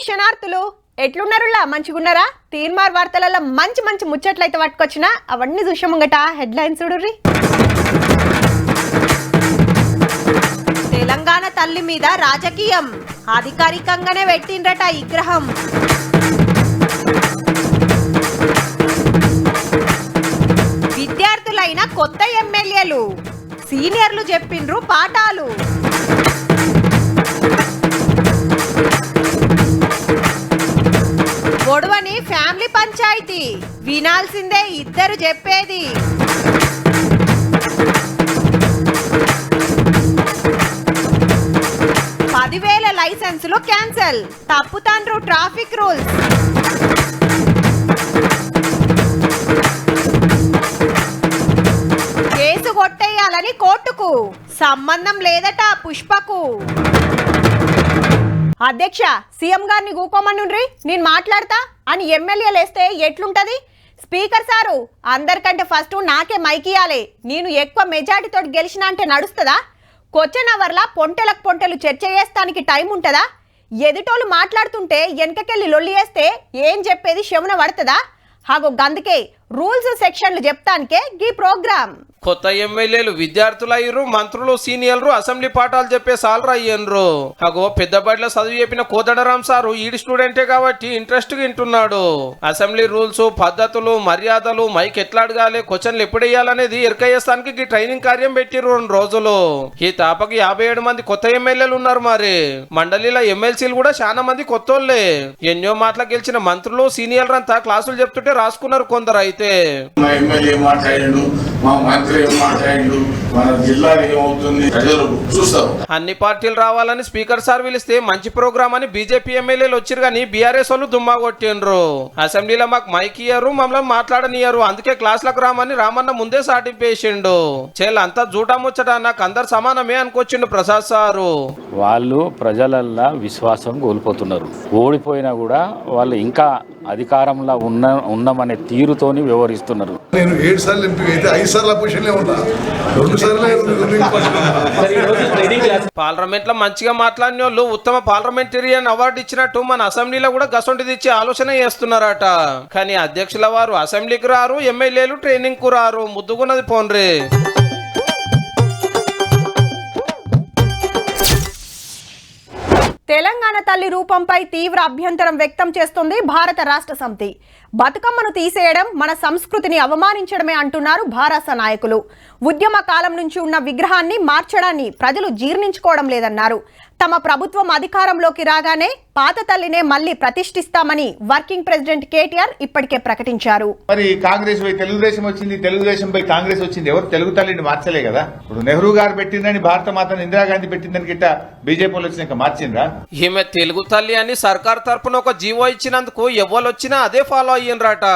శనార్థులు ఎట్లున్నారులా మంచిగున్నారా? తీన్మార్ వార్తలలో మంచి మంచి ముచ్చట్లయితే పట్టుకొచ్చినా అవన్నీ చూసాముంగట. హెడ్లైన్స్ చూడుర్రి. తెలంగాణ తల్లి మీద రాజకీయం, అధికారికంగానే పెట్టిండ్రట విగ్రహం. విద్యార్థులైన కొత్త ఎమ్మెల్యేలు, సీనియర్లు చెప్పిండ్రు పాఠాలు. గొడవని ఫ్యామిలీ పంచాయతీ, వినాల్సిందే ఇద్దరు చెప్పేది. పదివేల లైసెన్సులు క్యాన్సల్, తప్పుతాండ్రు ట్రాఫిక్ రూల్స్. కేసు కొట్టేయాలని కోర్టుకు, సంబంధం లేదట పుష్పకు. అధ్యక్ష, సీఎం గారిని కూకోమనుండ్రి, నేను మాట్లాడతా అని ఎమ్మెల్యేలు వేస్తే ఎట్లుంటది? స్పీకర్ సారు, అందరికంటే ఫస్ట్ నాకే మైకియాలే, నేను ఎక్కువ మెజార్టీతో గెలిచిన అంటే నడుస్తుందా? క్వశ్చన్ అవర్లా పొంటెలకు పొంటెలు చర్చ చేస్తానికి టైం ఉంటుందా? ఎదుటోళ్ళు మాట్లాడుతుంటే వెనకకెళ్ళి లొల్లి వేస్తే ఏం చెప్పేది శవన పడుతుందా? హాగో గందుకే రూల్స్ సెక్షన్లు చెప్తానికే గీ ప్రోగ్రామ్. కొత్త ఎమ్మెల్యేలు విద్యార్థులు అయ్యారు, మంత్రులు సీనియర్లు అసెంబ్లీ పాఠాలు చెప్పే సాలరా అయ్యన్రు. అగో పెద్ద బడిలో చదువు చెప్పిన కోదండరాం సారు ఈడి స్టూడెంటే కాబట్టి ఇంట్రెస్ట్ గా వింటున్నాడు. అసెంబ్లీ రూల్స్, పద్ధతులు, మర్యాదలు, మైక్ ఎట్లా అడగాలి, క్వశ్చన్లు ఎప్పుడు వేయాలనేది ఎరకయ్యేస్తానికి ట్రైనింగ్ కార్యం పెట్టిరు 2 రోజులు. ఈ తాపకి 57 మంది కొత్త ఎమ్మెల్యేలు ఉన్నారు. మరి మండలిలో ఎమ్మెల్సీలు కూడా చాలా మంది కొత్తోళ్లే. ఎన్నో మాటలు గెలిచిన మంత్రులు సీనియర్లు అంతా క్లాసులు చెప్తుంటే రాసుకున్నారు కొందరు. అయితే అన్ని పార్టీలు రావాలని స్పీకర్ సార్ పిలిస్తే మంచి ప్రోగ్రామ్ అని బీజేపీ ఎమ్మెల్యేలు వచ్చారు కానీ బీఆర్ఎస్ వాళ్ళు దుమ్మా కొట్టిండ్రు. అసెంబ్లీలో మాకు మైక్ ఇయ్యారు, మమ్మల్ని మాట్లాడనియ్యారు, అందుకే క్లాసులకు రామని రామన్న ముందే సాటింపేసిండు. అంతా జూటా ముచ్చట, నాకు అందరు సమానమే అనుకొచ్చిండు ప్రసాద్ సారు. వాళ్ళు ప్రజలల్లా విశ్వాసం కోల్పోతున్నారు. ఓడిపోయినా కూడా వాళ్ళు ఇంకా అధికారంలో ఉన్నామనే తీరుతోని వ్యవహరిస్తున్నారు. నేను 7 సార్లు ఎంపీ అయితే 5 సార్లు అపోజిషన్లే ఉన్నా, 2 సార్లు. పార్లమెంట్ లో మంచిగా మాట్లాడిన వాళ్ళు ఉత్తమ పార్లమెంటేరియన్ అవార్డు ఇచ్చినట్టు మన అసెంబ్లీలో కూడా గసొంటిది ఇచ్చే ఆలోచన చేస్తున్నారట. కానీ అధ్యక్షుల వారు అసెంబ్లీకి రారు, ఎమ్మెల్యేలు ట్రైనింగ్ కు రారు. ముద్దుగున్నది పోన్రే. తెలంగాణ తల్లి రూపంపై తీవ్ర అభ్యంతరం వ్యక్తం చేస్తోంది భారత రాష్ట్ర సమితి. బతుకమ్మను తీసేయడం మన సంస్కృతిని అవమానించడమే అంటున్నారు భారత నాయకులు. ఉద్యమ కాలం నుంచి ఉన్న విగ్రహాన్ని మార్చడాన్ని ప్రజలు జీర్ణించుకోవడం లేదన్నారు. తమ ప్రభుత్వం అధికారంలోకి రాగానే పాత తల్లినే మళ్లీ ప్రతిష్ఠిస్తామని వర్కింగ్ ప్రెసిడెంట్ కేటీఆర్ ఇప్పటికే ప్రకటించారు. మరి కాంగ్రెస్ పై తెలుగుదేశం వచ్చింది, తెలుగుదేశం పై కాంగ్రెస్ వచ్చింది, ఎవరు తెలుగు తల్లిని మార్చలే కదా. ఇప్పుడు నెహ్రూ గారు పెట్టిందని భారత మాతను ఇందిరాగాంధీ పెట్టిందని గిట్ట బీజేపీ వాళ్ళు వచ్చినాక మార్చిందా? ఈమె తెలుగు తల్లి అని సర్కార్ తరపున ఒక జీవో ఇచ్చినందుకు ఎవరు వచ్చినా అదే ఫాలో అయ్యిండ్రట.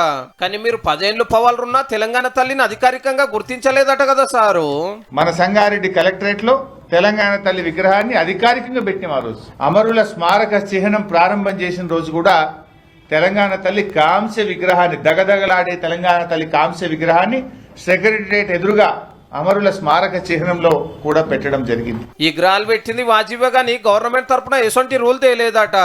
కానీ మీరు 10 ఏళ్లు పవర్లున్నా తెలంగాణ తల్లిని అధికారికంగా గుర్తించలేదట కదా సారు. మన సంగారెడ్డి కలెక్టరేట్ లో తెలంగాణ తల్లి విగ్రహాన్ని అధికారికంగా పెట్టిన ఆ రోజు, అమరుల స్మారక చిహ్నం ప్రారంభం చేసిన రోజు కూడా తెలంగాణ తల్లి కాంస్య విగ్రహాన్ని, దగదగలాడే తెలంగాణ తల్లి కాంస్య విగ్రహాన్ని సెక్రటరియట్ ఎదురుగా అమరుల స్మారక చిహ్నంలో కూడా పెట్టడం జరిగింది. ఈ విగ్రహాలు పెట్టింది వాజిబే గానీ గవర్నమెంట్ తరపున ఎసొంటి రూల్ తేలేదట.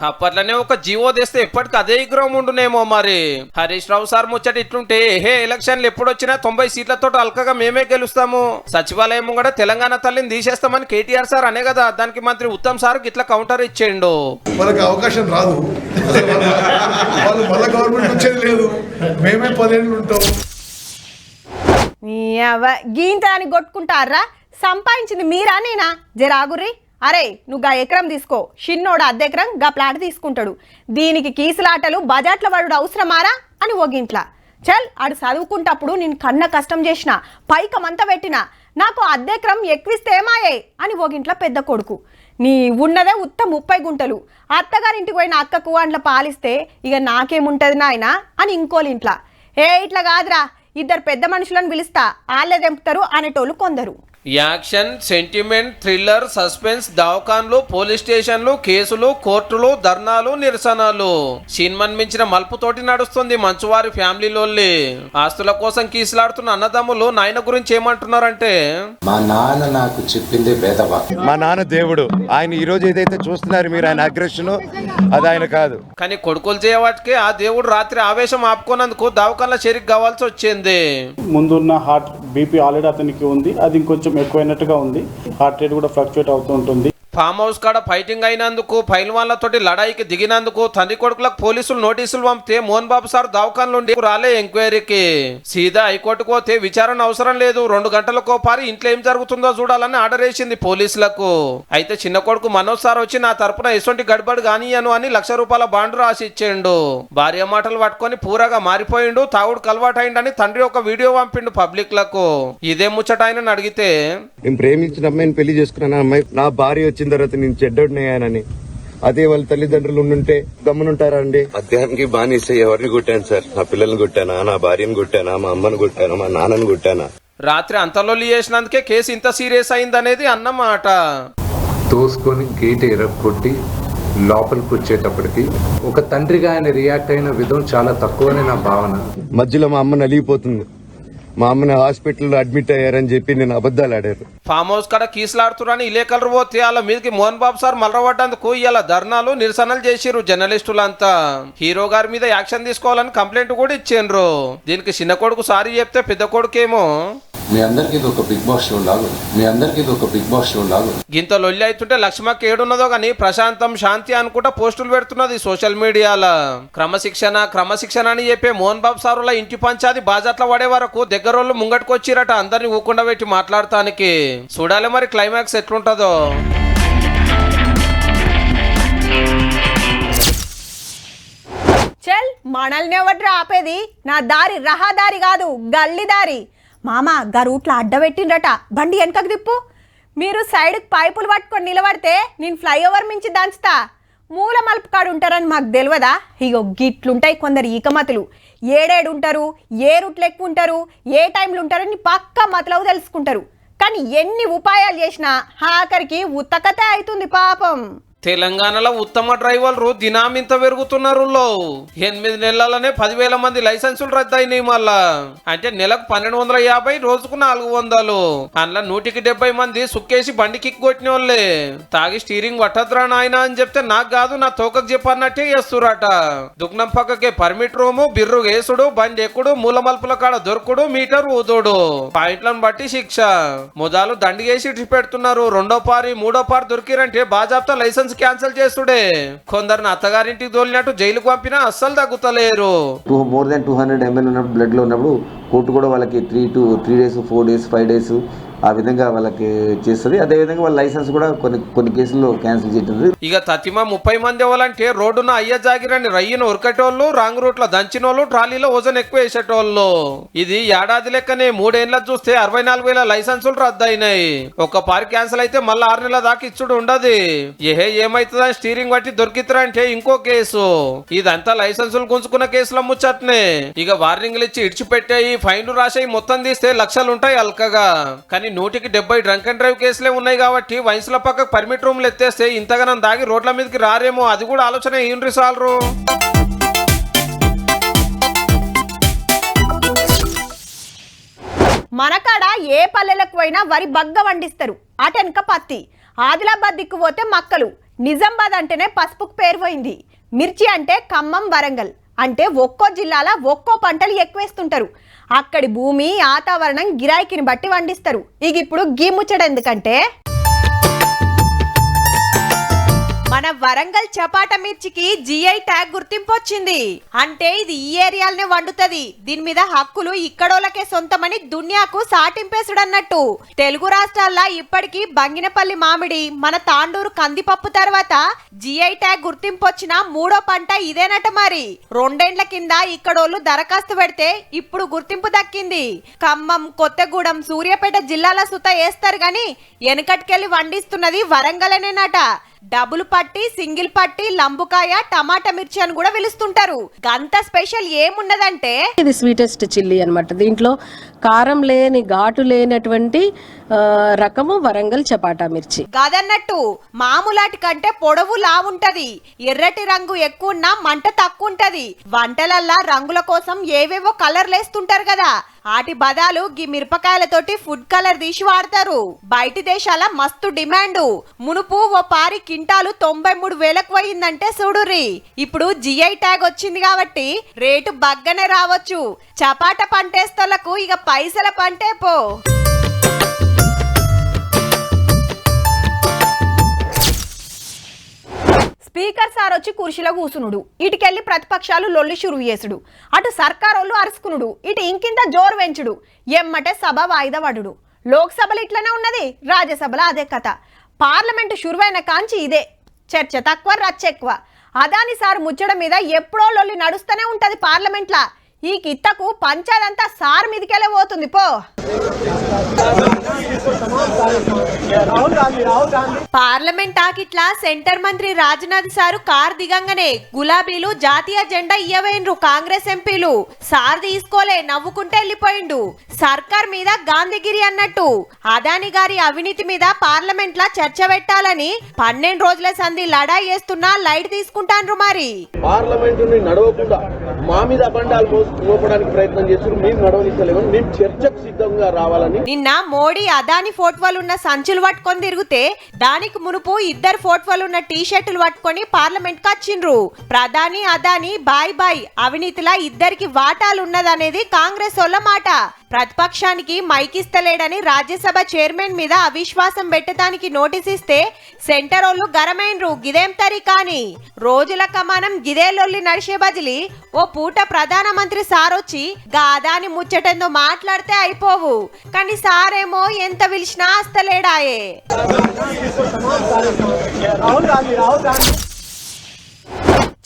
అప్పట్లోనే ఒక జీవో తెస్తే ఎప్పటికి అదే విగ్రహం ఉండునేమో. మరి హరీష్ రావు సార్ ముచ్చట ఇట్లుంటే ఎలక్షన్లు ఎప్పుడొచ్చినా 90 సీట్లతో అల్కగా మేమే గెలుస్తాము, సచివాలయం కూడా తెలంగాణ తల్లిని తీసేస్తామని కేటీఆర్ సార్ అనే కదా. దానికి మంత్రి ఉత్తమ్ సార్ ఇట్లా కౌంటర్ ఇచ్చేండు. వాళ్ళకి అవకాశం రాదు, వాళ్ళు మళ్ళీ గవర్నమెంట్ వచ్చేది లేదు, మేమే 10 ఏళ్ళు ఉంటాం. గీంత అని కొట్టుకుంటారా? సంపాదించింది మీరా నేనా? జరాగుర్రి. అరే నువ్వు గా ఎకరం తీసుకో, షిన్నోడు అద్దెకరం గా ప్లాట్ తీసుకుంటాడు, దీనికి కీసులాటలు బజాట్ల వాడు అవసరమారా అని ఒగింట్లా. చల్ ఆడు చదువుకుంటప్పుడు నేను కన్న కష్టం చేసిన, పైకమంతా పెట్టినా, నాకు అద్దెకరం ఎక్కువిస్తే ఏమాయే అని ఒగింట్ల పెద్ద కొడుకు. నీ ఉన్నదే ఉత్త 30 గుంటలు, అత్తగారింటికి పోయిన అక్కకు అంట్ల పాలిస్తే ఇక నాకేముంటది నాయన అని ఇంకోలింట్లా. ఇట్లా కాదురా, 2 పెద్ద మనుషులను పిలుస్తా, ఆళ్లే తెంపుతారు అనేటోళ్ళు కొందరు. యాక్షన్, సెంటిమెంట్, థ్రిల్లర్, సస్పెన్స్, దవాఖాన్లు, పోలీస్ స్టేషన్లు, కేసులు, కోర్టులు, ధర్నాలు, నిరసనలు. సినిమాని మించిన మలుపుతోటి నడుస్తుంది మంచువారి ఫ్యామిలీలోల్లి. ఆస్తుల కోసం కీసులాడుతున్న అన్నదమ్ములు నాయన గురించి ఏమంటున్నారంటే, మా నాన్న నాకు చెప్పిందే వేదవాక్యం. మా నాన్న దేవుడు. ఆయన ఈ రోజు ఏదైతే చూస్తున్నారు మీరు, ఆయన అగ్రెషన్, అది ఆయన కాదు. కానీ కొడుకులు చేయవాటికి ఆ దేవుడు రాత్రి ఆవేశం ఆపుకున్నందుకు దవాఖానలో చేరిక కావాల్సి వచ్చింది. ముందున్న హార్ట్ బీపీ ఆల్రెడీ అతనికి ఉంది, అది ఇంకొంచెం ఎక్కువైనట్టుగా ఉంది. హార్ట్ రేట్ కూడా ఫ్లక్చుయేట్ అవుతూ ఉంటుంది. ఫామ్ హౌస్ కాడ ఫైటింగ్ అయినందుకు పైల్వాన్లతోటి లడాయికి దిగినందుకు తండ్రి కొడుకులకు పోలీసులు నోటీసులు పంపితే మోహన్ బాబు సార్ దవాఖాన నుండి రాలే ఎంక్వైరీకి. సీదా హైకోర్టుకు పోతే విచారణ అవసరం లేదు, 2 గంటలకో పారి ఇంట్లో ఏం జరుగుతుందో చూడాలని ఆర్డర్ వేసింది పోలీసులకు. అయితే చిన్న కొడుకు మనోజ్ సార్ వచ్చి నా తరపున ఎటువంటి గడబడి కానియను అని ₹1,00,000 బాండ్ రాసి ఇచ్చిండు. భార్య మాటలు పట్టుకొని పూరగా మారిపోయిండు, తాగుడు కలవాటైండని తండ్రి ఒక వీడియో పంపిండు పబ్లిక్ లకు. ఇదే ముచ్చట ఆయన అడిగితే, నేను ప్రేమించిన అమ్మాయిని పెళ్లి చేసుకున్నాను, అమ్మాయి నా భార్య వచ్చిన తర్వాత నేను చెడ్డోడినయ్యానని. అదే వాళ్ళ తల్లిదండ్రులు ఉండుంటే గమ్మునుంటారా అండి? మద్యానికి బానిస ఎవరిని కొట్టాను సార్? నా పిల్లల్ని కొట్టానా, నా భార్యను కొట్టానా, మా అమ్మని కొట్టానా, మా నాన్నని కొట్టానా? రాత్రి అంతలొల్లి చేసినందుకే కేసు ఇంత సీరియస్ అయిందనేది అన్నమాట. తోసుకొని గేట్ ఎరగొట్టి లోపలికి వచ్చేటప్పటికి ఒక తండ్రిగా ఆయన రియాక్ట్ అయిన విధం చాలా తక్కువని నా భావన. మధ్యలో మా అమ్మ నలిగిపోతుంది. మా అమ్మని హాస్పిటల్లో అడ్మిట్ అయ్యారని చెప్పి నేను అబద్ధాలు ఆడారు. ఫామ్ హౌస్ కాడ కీసులాడుతురని ఇలేకలరు పోతే వాళ్ళ మీదకి మోహన్ బాబు సార్ మలరబడ్డందుకు ఇలా ధర్నాలు నిరసనలు చేసిరు జర్నలిస్టులంతా. హీరో గారి మీద యాక్షన్ తీసుకోవాలని కంప్లైంట్ కూడా ఇచ్చిండ్రు. దీనికి చిన్న కొడుకు సారీ చెప్తే పెద్ద కొడుకేమో మీ అందరికి ఇది ఒక బిగ్ బాస్ షో లాగా, మీ అందరికి ఇది ఒక బిగ్ బాస్ షో లాగా. గింత లొల్లి అవుతుంటే లక్ష్మకి ఏడున్నదో గానీ ప్రశాంతం శాంతి అనుకుంటా పోస్టులు పెడుతున్నది సోషల్ మీడియాలో. క్రమశిక్షణ అని చెప్పే మోహన్ బాబు సారుల ఇంటి పంచాది బాజాట్ల పడే వరకు దగ్గరోళ్ళు ముంగట్టుకొచ్చిరట అందరిని ఊకుండా పెట్టి మాట్లాడటానికి. చూడాలి మరి క్లైమాక్స్ ఎట్లుంటదో. చల్, మనల్ని ఎవడ్రా ఆపేది? నా దారి రహదారి కాదు, గల్లీ దారి. మామ గా రూట్లో అడ్డబెట్టిండ్రట, బండి వెనకకు తిప్పు. మీరు సైడ్కి పైపులు పట్టుకొని నిలబడితే నేను ఫ్లైఓవర్ మించి దంచుతా. మూల మలుపు కాడు ఉంటారని మాకు తెలియదా? ఇగో గిట్లుంటాయి కొందరు ఈకమతులు. ఏడేడు ఉంటారు, ఏ రూట్లు ఎక్కువ ఉంటారు, ఏ టైంలో ఉంటారని పక్కా మతలవు తెలుసుకుంటారు. కానీ ఎన్ని ఉపాయాలు చేసినా ఆఖరికి ఉత్తకతే అవుతుంది పాపం. తెలంగాణలో ఉత్తమ డ్రైవర్లు దినామింత పెరుగుతున్నారు. 8 నెలలనే 10,000 మంది లైసెన్సులు రద్దయినాయి. మళ్ళా అంటే నెలకు 1,250, రోజుకు 400. అందులో 170 మంది సుక్కేసి బండి కిక్ కొట్టిన వాళ్ళే. తాగి స్టీరింగ్ పట్టద్రా నాయన అని చెప్తే నాకు కాదు నా తోకకు చెప్పన్నట్టే చేస్తురట. దుగ్నం పక్కకే పర్మిట్ రూము, బిర్రు వేసుడు, బండి ఎక్కుడు, మూల మలుపుల కాడ దొరుకుడు, మీటర్ ఊదుడు, పాయింట్లను బట్టి శిక్ష. మొదలు దండిగేసి ఇటు పెడుతున్నారు. 2వ పారి 3వ పారి దొరికిరంటే బాజాబ్తా లైసెన్స్ క్యాన్సిల్ చేస్తుడే. కొందరిని అత్తగారింటికి తోలినట్టు జైలుకు పంపినా అస్సలు తగ్గుతలేరు. మోర్ దాన్ 200 ml ఉన్నప్పుడు బ్లడ్ లో ఉన్నప్పుడు కోర్టు కూడా వాళ్ళకి 3 days 4 days 5 days ఆ విధంగా వాళ్ళకి చేస్తుంది. అదే విధంగా వాళ్ళ లైసెన్స్ కూడా కొన్ని కేసుల్లో క్యాన్సిల్ చేస్తుంది. ఇక తతిమా 30 మంది ఇవ్వాలంటే రోడ్డున అయ్య జాగిరని రయ్యను ఉరకటోళ్ళు, రాంగ్ రూట్ లో దంచినోళ్ళు, ట్రాలీలో ఓజన్ ఎక్కువ వేసేటోళ్ళు. ఇది ఏడాది లెక్కనే 3 ఏళ్ళ చూస్తే 64,000 లైసెన్సులు రద్దయినాయి. ఒక్క పారి క్యాన్సిల్ అయితే మళ్ళీ 6 నెలల దాకా ఇచ్చుడు ఉండదు. ఏమైతుందని స్టీరింగ్ బట్టి దొరికితరంటే ఇంకో కేసు. ఇదంతా లైసెన్సులు గుంజుకున్న కేసుల ముచ్చట్నే. ఇక వార్నింగ్లు ఇచ్చి ఇడిచిపెట్టాయి, ఫైన్లు రాసాయి, మొత్తం తీస్తే లక్షలుంటాయి అల్కగా. కానీ 170 డ్రంక్ అండ్ డ్రైవ్ కేసులే ఉన్నాయి కాబట్టి వయసుల పక్కకు పర్మిట్ రూమ్లు ఎత్తేస్తే ఇంతగానం దాగి రోడ్ల మీదకి రారేమో, అది కూడా ఆలోచన ఏంటి సాలరు. మనకాడ ఏ పల్లెలకు పోయినా వరి బగ్గ వండిస్తారు, అటెనక పత్తి. ఆదిలాబాద్ దిక్కు పోతే మక్కలు, నిజామాబాద్ అంటేనే పసుపుకు పేరు పోయింది. మిర్చి అంటే ఖమ్మం, వరంగల్ అంటే ఒక్కో జిల్లాల ఒక్కో పంటలు ఎక్కువేస్తుంటారు. అక్కడి భూమి, వాతావరణం, గిరాయికిని బట్టి వండిస్తారు. ఇక ఇప్పుడు గీ ముచ్చట ఎందుకంటే మన వరంగల్ చపాట మిర్చికి జిఐ ట్యాగ్ గుర్తింపు వచ్చింది. అంటే ఇది ఈ ఏరియాలనే వండుతుంది. దీని మీద హక్కులు ఇక్కడోళ్ళకే సొంతమని దునియాకు సాటింపేసుడన్నట్టు. తెలుగు రాష్ట్రాల్లో ఇప్పటికీ బంగినపల్లి మామిడి, మన తాండూరు కందిపప్పు తర్వాత జిఐ ట్యాగ్ గుర్తింపు వచ్చిన 3వ పంట ఇదేనట. మరి 2 ఏళ్ల కింద ఇక్కడోళ్ళు దరఖాస్తు పెడితే ఇప్పుడు గుర్తింపు దక్కింది. ఖమ్మం, కొత్తగూడెం, సూర్యాపేట జిల్లాల సుత వేస్తారు గాని వెనకటికెళ్ళి వండిస్తున్నది వరంగలేనేనట. డబుల్ పట్టి, సింగిల్ పట్టి, లంబుకాయ, టమాటా మిర్చి అని కూడా పిలుస్తుంటారు. గంత స్పెషల్ ఏమున్నదంటే ఇది స్వీటెస్ట్ చిల్లీ అన్నమాట. దీంట్లో కారం లేని, ఘాటు లేనటువంటి రకము వరంగల్ చపాటా మిర్చి. గదన్నట్టు మామూలాటి కంటే పొడవు లావుంటది, ఎర్రటి రంగు ఎక్కువ మంట తక్కువ ఉంటది. వంటలల్లా రంగుల కోసం ఏవేవో కలర్లు వేస్తుంటారు కదా, ఆటి బదాలు గీ మిరపకాయలతోటి ఫుడ్ కలర్ తీసి వాడతారు. బయటి దేశాల మస్తు డిమాండ్. మునుపు ఓ పారి కింటాలు 93,000కు పోయిందంటే చూడుర్రి. ఇప్పుడు జిఐ ట్యాగ్ వచ్చింది కాబట్టి రేటు బగ్గనే రావచ్చు. చపాట పంటేస్తోళ్లకు ఇక పైసల పంటే పో. స్పీకర్ సార్ వచ్చి కుర్చీలో కూసునుడు, ఇటుకెళ్లి ప్రతిపక్షాలు లొల్లి షురువు చేసుడు, అటు సర్కారోళ్ళు అరుసుకునుడు, ఇటు ఇంకింత జోరు పెంచుడు, ఎమ్మటే సభ వాయిదా పడుడు. లోక్సభలో ఇట్లనే ఉన్నది, రాజ్యసభలో అదే కథ. పార్లమెంటు షురువైన కాంచి ఇదే చర్చ తక్కువ రచ్చ ఎక్కువ. అదాని సార్ ముచ్చట మీద ఎప్పుడో లొల్లి నడుస్తూనే ఉంటది పార్లమెంట్లా. ఈ కిత్తకు పంచాదంతా సార్ మీదికెళ్ళే పోతుంది పో. పార్లమెంట్ ఆకిట్లా సెంటర్ మంత్రి రాజ్నాథ్ సారు కార్ దిగంగానే గులాబీలు జాతీయ జెండా ఇయ్యవేండ్రు కాంగ్రెస్ ఎంపీలు. సార్ తీసుకోలే, నవ్వుకుంటే వెళ్ళిపోయిండు. సర్కార్ మీద గాంధీగిరి అన్నట్టు. అదాని గారి అవినీతి మీద పార్లమెంట్ లా చర్చ పెట్టాలని 12 రోజుల సంధి లడాయి చేస్తున్నా లైట్ తీసుకుంటాండ్రు. మరి పార్లమెంట్ నడవకుండా మా మీద అబండాలు మోపడానికి ప్రయత్నం చేస్తున్నారు. మేము నడవనిస్తలేమని, మేము చర్చకు సిద్ధంగా రావాలని. నిన్న మోడీ అదాని ఫోటోలున్న సంచులు పట్టుకొని తిరిగితే దానికి మునుపు ఇద్దరు ఫోటోలున్న టీ షర్టులు పట్టుకొని పార్లమెంట్ కు వచ్చిండ్రు. ప్రధాని అదాని బాయ్ బాయ్, అవినీతిలా ఇద్దరికి వాటాలున్నదనేది కాంగ్రెస్ వాళ్ళ మాట. ప్రతిపక్షానికి మైకిస్తలేడని రాజ్యసభ చైర్మన్ మీద అవిశ్వాసం పెట్టడానికి నోటీస్ ఇస్తే సెంటర్ వాళ్ళు గరమైనరు. గిదేం తరీకాని రోజుల కమానం గిదే లొల్లి నడిచే బదిలి ఓ పూట ప్రధానమంత్రి సారొచ్చి గాదాని ముచ్చటెందో మాట్లాడితే అయిపోవు. కానీ సారేమో ఎంత పిలిచినా అస్తలేడాయే.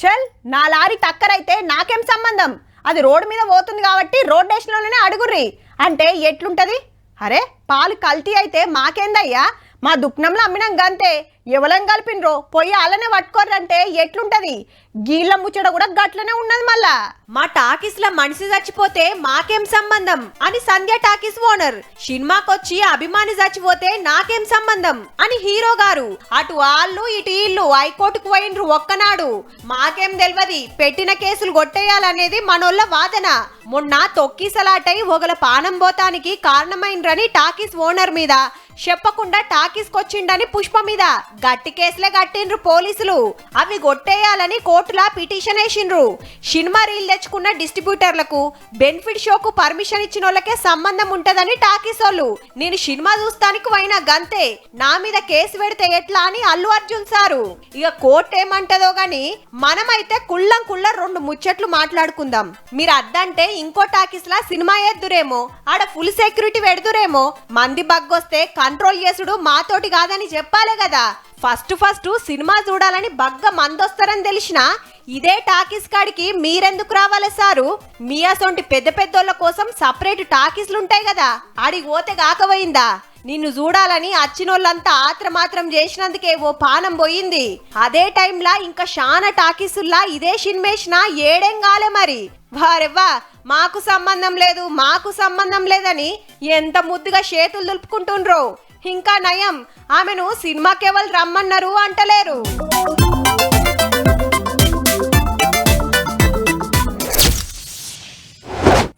చల్, నా లారీ టక్కరైతే నాకేం సంబంధం? అది రోడ్డు మీద పోతుంది కాబట్టి రోడ్ స్టేషన్లోనే అడుగుర్రి అంటే ఎట్లుంటది? అరే పాలు కల్తీ అయితే మాకేందయ్యా, మా దుఃఖంలో అమ్మినాం గంతే. ఎవలం కలిపినరో పోయి అలానే పట్టుకోరంటే ఎట్లుంటది? గీళ్ళ ముచ్చట కూడా గట్లనే ఉన్నది. మళ్ళా మా టాకీస్ లో మనిషి చచ్చిపోతే మాకేం సంబంధం అని సంధ్య టాకీస్ ఓనర్. సినిమాకొచ్చి అభిమాని చచ్చిపోతే నాకేం సంబంధం అని హీరో గారు. అటు వాళ్ళు ఇటు ఇల్లు హైకోర్టుకు పోయిండ్రు ఒక్కనాడు. మాకేం తెలియదు, పెట్టిన కేసులు కొట్టేయాలనేది మనోళ్ళ వాదన. మొన్న తొక్కిసలాటై ఒకల పానం పోతానికి కారణమైండ్రని టాకీస్ ఓనర్ మీద, చెప్పకుండా టాకీస్ కొచ్చిండని పుష్ప మీద గట్టి కేసులే కట్టిండ్రు పోలీసులు. అవి కొట్టేయాలని కోర్టులా పిటిషన్ వేసిండ్రు. సినిమా రీల్ తెచ్చుకున్న డిస్ట్రిబ్యూటర్లకు బెనిఫిట్ షోకు పర్మిషన్ ఇచ్చిన వాళ్ళకే సంబంధం ఉంటదని టాకీస్ వాళ్ళు. నేను సినిమా చూస్తానికి పోయినా గంతే, నా మీద కేసు పెడితే ఎట్లా అని అల్లు అర్జున్ సారు. ఇక కోర్టు ఏమంటదో గాని మనమైతే కుళ్ళం కుళ్ళ 2 ముచ్చట్లు మాట్లాడుకుందాం. మీరు అద్దంటే ఇంకో టాకీస్ లా సినిమా ఎద్దురేమో, ఆడ ఫుల్ సెక్యూరిటీ పెడుతురేమో. మంది బగ్గొస్తే కంట్రోల్ చేసుడు మాతోటి కాదని చెప్పాలే కదా. ఫస్ట్ సినిమా చూడాలని బగ్గ మందొస్తారని తెలిసినా ఇదే టాకీస్ కాడికి మీరెందుకు రావాలి సారు? మీ అసొంటి పెద్ద పెద్దోళ్ళ కోసం సపరేట్ టాకీస్లు ఉంటాయి కదా, ఆడికి పోతే కాకపోయిందా? నిన్ను చూడాలని అచ్చినోళ్ళంతా ఆత్రమాత్రం చేసినందుకే ఓ పానం పోయింది. అదే టైంలా ఇంకా శానా టాకీసుల్లా ఇదే సినిమేసినా ఏడేం కాలే. మరి వారెవ్వా మాకు సంబంధం లేదు, మాకు సంబంధం లేదని ఎంత ముద్దుగా చేతులు దులుపుకుంటుండ్రో. ఇంకా నయం, ఆమెను సినిమాకెవరు రమ్మన్నారు అంటలేరు.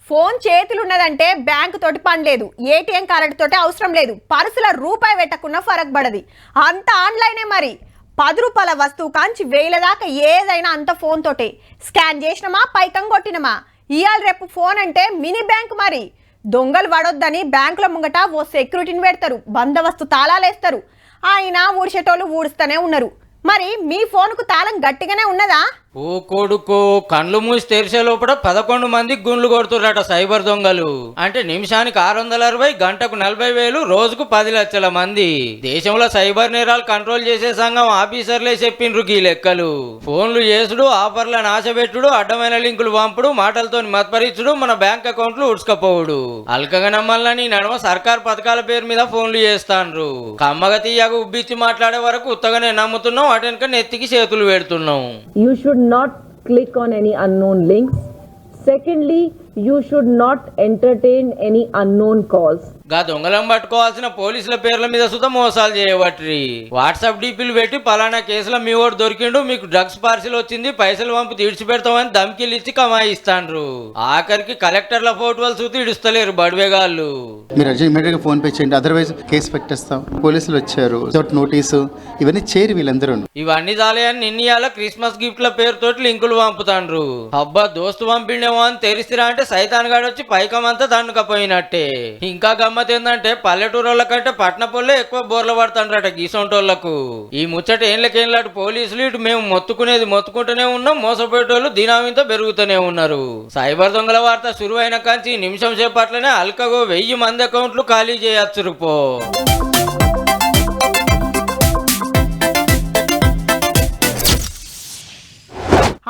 ఫోన్ చేతులున్నదంటే బ్యాంకు తోటి పని లేదు, ఏటీఎం కార్డు తోటి అవసరం లేదు, పర్సుల రూపాయి పెట్టకున్నా ఫరక్ పడది. అంత ఆన్లైనే. మరి 10 రూపాయల వస్తువు కాంచి 1000 దాకా ఏదైనా అంత ఫోన్ తోటే. స్కాన్ చేసినమా పైకం కొట్టినమా. ఇవాళ రేపు ఫోన్ అంటే మినీ బ్యాంక్. మరి దొంగలు పడొద్దని బ్యాంకుల ముంగట ఓ సెక్యూరిటీని పెడతారు, బందోబస్తు తాళాలేస్తారు. ఆయన ఊడిచేటోళ్ళు ఊడుస్తూనే ఉన్నారు. మరి మీ ఫోన్కు తాళం గట్టిగానే ఉన్నదా? ఓ కొడుకో, కండ్లు మూసి తెరిసే లోపల 11 మందికి గుండ్లు కొడుతుర్రట సైబర్ దొంగలు. అంటే నిమిషానికి 660, గంటకు 40,000, రోజుకు 10 లక్షల మంది. దేశంలో సైబర్ నేరాలు కంట్రోల్ చేసే సంఘం ఆఫీసర్లే చెప్పిండ్రు ఈ లెక్కలు. ఫోన్లు చేసుడు, ఆఫర్లను ఆశపెట్టుడు, అడ్డమైన లింకులు పంపుడు, మాటలతో మత్పరిచుడు, మన బ్యాంక్ అకౌంట్లు ఉడ్చుకపోవుడు. అల్కగా నమ్మాలని నడమ సర్కార్ పథకాల పేరు మీద ఫోన్లు చేస్తాండ్రు. కమ్మగ తీయగా ఉబ్బిచ్చి మాట్లాడే వరకు ఉత్తగానే నమ్ముతున్నాం, అటెనక నెత్తికి చేతులు పెడుతున్నాం. You should not click on any unknown links. Secondly, you should not entertain any unknown calls. గా దొంగలం పట్టుకోవాల్సిన పోలీసుల పేర్ల మీద సుత మోసాలు చేయబట్టి వాట్సాప్ డీపీలు పెట్టి పలానా కేసులో మీ ఓటు దొరికిండు, మీకు డ్రగ్స్ పార్సిల్ వచ్చింది, పైసలు పంపు తీడ్చిపెడతామని ధమ్కిలు ఇచ్చి కమాయిస్తాండ్రు. ఆఖరికి కలెక్టర్ల ఫోటోలు చూసి ఇడుస్తలేరు బడివేగాళ్ళు. మీరు ఇమీడియట్ గా ఫోన్ పే చేయండి, అదర్వైజ్ కేసు పెట్టేస్తాం. పోలీసులు వచ్చారు, నోటీసు ఇవన్నీ చేరి వీళ్ళందరూ. ఇవన్నీ చాలేని నిన్నయాల క్రిస్మస్ గిఫ్ట్ల పేరుతోటి లింకులు పంపుతాండ్రు. అబ్బా దోస్తు పంపిండేమో అని తెరిసిరా అంటే సైతాన్ గాడు వచ్చి పైకమంతా దండుకపోయినట్టే. ఇంకా గమ్మత్ ఏంటంటే పల్లెటూరుల కంటే పట్టణపోళ్ళే ఎక్కువ బోర్ల పడతాండ్రట గీసొంటోళ్లకు. ఈ ముచ్చట ఏళ్ళకేళ్ళాడు పోలీసులు ఇటు మేము మొత్తుకునేది మొత్తుకుంటూనే ఉన్నాం, మోసపోయేటోళ్ళు దినామింతో పెరుగుతూనే ఉన్నారు. సైబర్ దొంగల వార్త సురువైన కాంచి నిమిషం సేపట్లనే అల్కగో 1000 మంది అకౌంట్లు ఖాళీ చేయొచ్చు పో.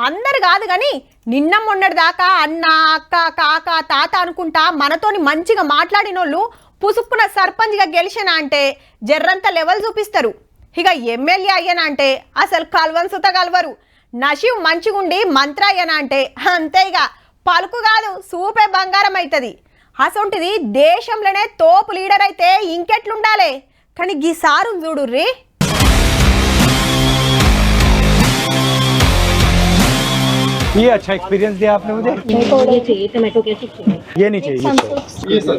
అందరు కాదు కానీ నిన్న మొన్నటి దాకా అన్న అక్క కాక తాత అనుకుంటా మనతోని మంచిగా మాట్లాడినోళ్ళు పుసుక్కున సర్పంచ్గా గెలిచినా అంటే జర్రంత లెవెల్ చూపిస్తారు. ఇక ఎమ్మెల్యే అయ్యనా అంటే అసలు కల్వన్ సుత కలవరు. నషీవ్ మంచిగుండి మంత్ర అయ్యనా అంటే అంతే, ఇక పలుకు కాదు సూపే బంగారం అవుతుంది. అసొంటిది దేశంలోనే తోపు లీడర్ అయితే ఇంకెట్లుండాలి. కానీ గీ సారు చూడుర్రీ. ये अच्छा एक्सपीरियंस दिया आपने मुझे। ये चाहिए टमाटो केचप चाहिए। ये नहीं चाहिए सर।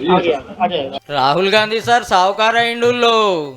రాహుల్ గాంధీ సార్ సావుకార ఇండుల్లో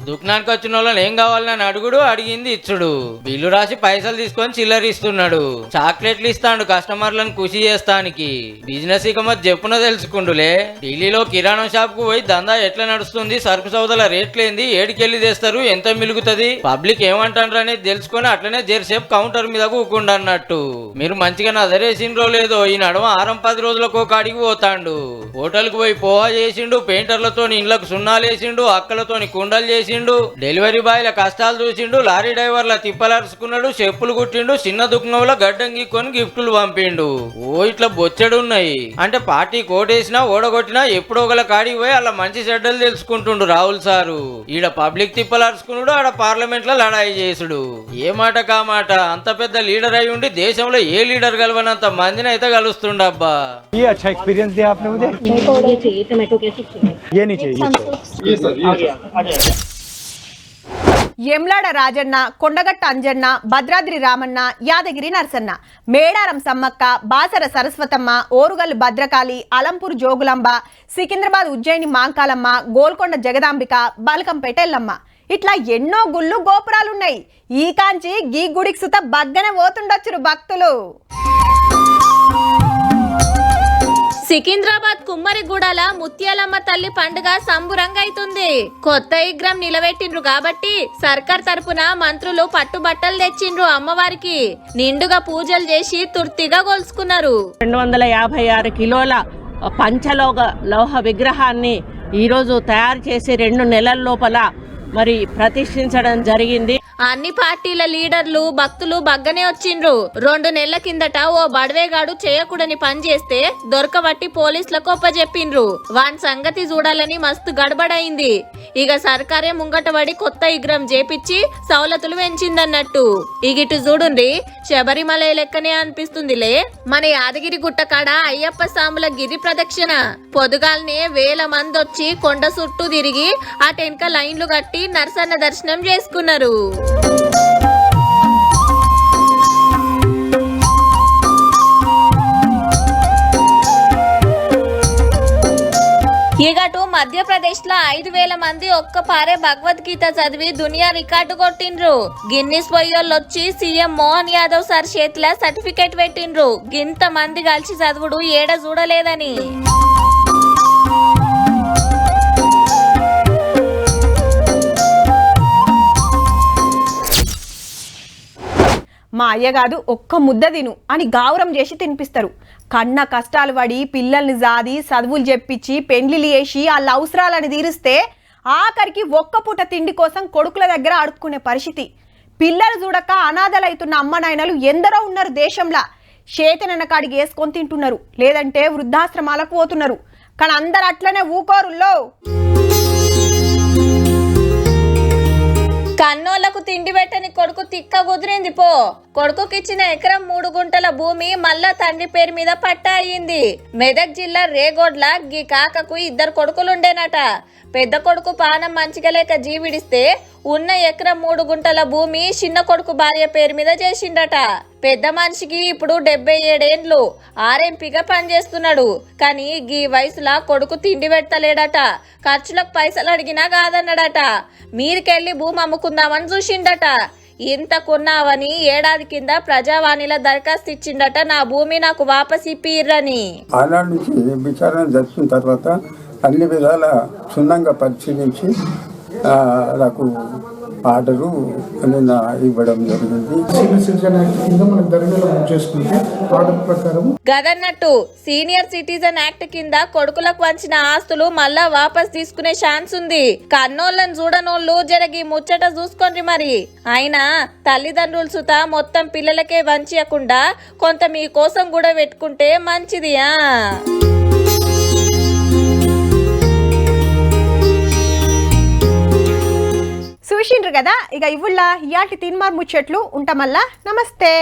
దుకాణానికి వచ్చిన వాళ్ళని ఏం కావాలని అడుగుడు, అడిగింది ఇచ్చుడు. బిల్లు రాసి పైసలు తీసుకొని చిల్లరిస్తున్నాడు. చాక్లెట్లు ఇస్తాడు కస్టమర్లను ఖుషి చేస్తానికి. బిజినెస్ ఇక మరి చెప్పున తెలుసుకుండులే. ఢిల్లీలో కిరాణా షాప్ కు పోయి దందా ఎట్లా నడుస్తుంది, సరుకు సౌదల రేట్లేంది, ఏడికెళ్ళి తెస్తారు, ఎంత మిలుగుతుంది, పబ్లిక్ ఏమంటారు అనేది తెలుసుకొని అట్లనే జెర్సేపు కౌంటర్ మీద కూకుండా అన్నట్టు. మీరు మంచిగా నదరేసిండ్రో లేదో ఈ నడమ 6-10 రోజులకు ఒక అడిగి పోతాండు. హోటల్కు పోయి పోహా చేసిండు, పెయింటర్లతో ఇండ్లకు సున్నాలేసిండు, అక్కలతోని కుండలు చేసిండు, డెలివరీ బాయ్ల కష్టాలు చూసిండు, లారీ డ్రైవర్ల తిప్పలరుచుకున్నాడు, చెప్పులు కుట్టిండు, చిన్న దుఃఖంలో గడ్డం గీక్కొని గిఫ్టులు పంపిండు. ఓ ఇట్లా బొచ్చెడున్నాయి. అంటే పార్టీ కోటేసినా ఓడగొట్టినా ఎప్పుడో ఒకల కాడికి పోయి అలా మంచి చెడ్డలు తెలుసుకుంటుండు రాహుల్ సారు. ఈడ పబ్లిక్ తిప్పలరుచుకున్నాడు, ఆడ పార్లమెంట్ లో లడాయి చేసుడు. ఏ మాట కా మాట. అంత పెద్ద లీడర్ అయి ఉండి దేశంలో ఏ లీడర్ గెలవనంత మందిని అయితే కలుస్తుండబ్బా. ये अच्छा एक्सपीरियंस दिया आपने मुझे। ये चाहिए टमाटो केचप चाहिए। ये नहीं चाहिए सर। ఎమ్లాడ రాజన్న, కొండగట్ట అంజన్న, భద్రాద్రి రామన్న, యాదగిరి నరసన్న, మేడారం సమ్మక్క, బాసర సరస్వతమ్మ, ఓరుగల్లు భద్రకాళి, అలంపూర్ జోగులాంబ, సికింద్రాబాద్ ఉజ్జయిని మాంకాలమ్మ, గోల్కొండ జగదాంబిక, బల్కంపేట ఎల్లమ్మ, ఇట్లా ఎన్నో గుళ్ళు గోపురాలున్నాయి. ఈ కాంచి గీ గుడికి సుత బగ్గనే పోతుండొచ్చురు భక్తులు. సికింద్రాబాద్ కుమ్మరిగూడల ముత్యాలమ్మ తల్లి పండుగ సంబురంగా అవుతుంది. కొత్త విగ్రహం నిలబెట్టిండ్రు కాబట్టి సర్కార్ తరపున మంత్రులు పట్టుబట్టలు తెచ్చిండ్రు. అమ్మవారికి నిండుగా పూజలు చేసి తుర్తిగా కొలుసుకున్నారు. 256 కిలోల పంచలోహ విగ్రహాన్ని ఈరోజు తయారు చేసి 2 నెలల లోపల మరి ప్రతిష్ఠించడం జరిగింది. అన్ని పార్టీల లీడర్లు భక్తులు బగ్గనే వచ్చిండ్రు. 2 నెలల కిందట ఓ బడవేగాడు చేయకూడని పని చేస్తే దొరకబట్టి పోలీసులకు ఒప్పజెప్పిండ్రు. వాని సంగతి చూడాలని మస్తు గడబడైంది. ఇక సర్కారే ముంగటబడి కొత్త విగ్రహం చేపిచ్చి సౌలతులు పెంచిందన్నట్టు. ఇగిటు చూడుండ్రి, శబరిమల లెక్కనే అనిపిస్తుందిలే. మన యాదగిరి గుట్ట కాడ అయ్యప్ప స్వాముల గిరి ప్రదక్షిణ పొదుగాల్నే 1000 మంది వచ్చి కొండ చుట్టూ తిరిగి ఆ టెన్క లైన్లు కట్టి నరసన్న దర్శనం చేసుకున్నారు. ఇగటు మధ్యప్రదేశ్ లో 5000 మంది ఒక్కపారే భగవద్గీత చదివి దునియా రికార్డు కొట్టిండ్రు. గిన్నిస్ పోయోళ్ళొచ్చి సీఎం మోహన్ యాదవ్ సార్ చేతిలో సర్టిఫికేట్ పెట్టిండ్రు. గింత మంది కలిసి చదువుడు ఏడ చూడలేదని. మా అయ్య కాదు ఒక్క ముద్ద తిను అని గౌరవం చేసి తినిపిస్తారు. కన్న కష్టాలు పడి పిల్లల్ని జాది చదువులు చెప్పించి పెండ్లిలు చేసి వాళ్ళ అవసరాలని తీరిస్తే ఆఖరికి ఒక్క పూట తిండి కోసం కొడుకుల దగ్గర అడుక్కునే పరిస్థితి. పిల్లలు చూడక అనాథలైతున్న అమ్మ నాయనలు ఎందరో ఉన్నారు దేశంలో. చేతనన్న కాడికి వేసుకొని తింటున్నారు, లేదంటే వృద్ధాశ్రమాలకు పోతున్నారు. కానీ అందరు అట్లనే ఊకోరుల్లో. కన్నోళ్లకు తిండి పెట్టని కొడుకు తిక్క కుదిరింది పో. కొడుకుకిచ్చిన ఎకరం 3 గుంటల భూమి మళ్ళా తండ్రి పేరు మీద పట్టా అయ్యింది. మెదక్ జిల్లా రేగోడ్ల గీ కాకకు 2 కొడుకులుండేనట. పెద్ద కొడుకు పానం మంచిగా లేక జీవిడిస్తే ఉన్న ఎకరం 3 గుంటల భూమి చిన్న కొడుకు భార్య పేరు మీద చేసిండట. పెద్ద మనిషికి ఇప్పుడు 77 ఏండ్లు, ఆర్ఎంపీగా పనిచేస్తున్నాడు. కానీ గీ వయసులా కొడుకు తిండి పెడతలేడట. ఖర్చులకు పైసలు అడిగినా కాదన్నాడట. మీరికెళ్ళి భూమి అమ్ముకుందామని చూసిండట. ఇంత కొన్నావని ఏడాది కింద ప్రజావాణిలో దరఖాస్తు ఇచ్చిండట. నా భూమి నాకు వాపస్ ఇప్పిర్రని. ఆనాడు నుంచి విచారణ జరిపిన తర్వాత అన్ని విధాల క్షుణ్ణంగా పరిశీలించి నాకు ఆర్డరు ఇవ్వడం జరిగింది. గదన్నట్టు సీనియర్ సిటిజన్ యాక్ట్ కింద కొడుకులకు వంచిన ఆస్తులు మళ్ళా వాపస్ తీసుకునే ఛాన్స్ ఉంది. కన్నోళ్ళని చూడనోళ్ళు జరగి ముచ్చట చూసుకోండి మరి. అయినా తల్లిదండ్రులు సుత మొత్తం పిల్లలకే వంచకుండా కొంత మీకోసం కూడా పెట్టుకుంటే మంచిది. చూసిండ్రు కదా, ఇక ఇవ్వుల్లా ఇయాటి తిన్మార్ ముచ్చట్లు ఉంటామల్లా. నమస్తే.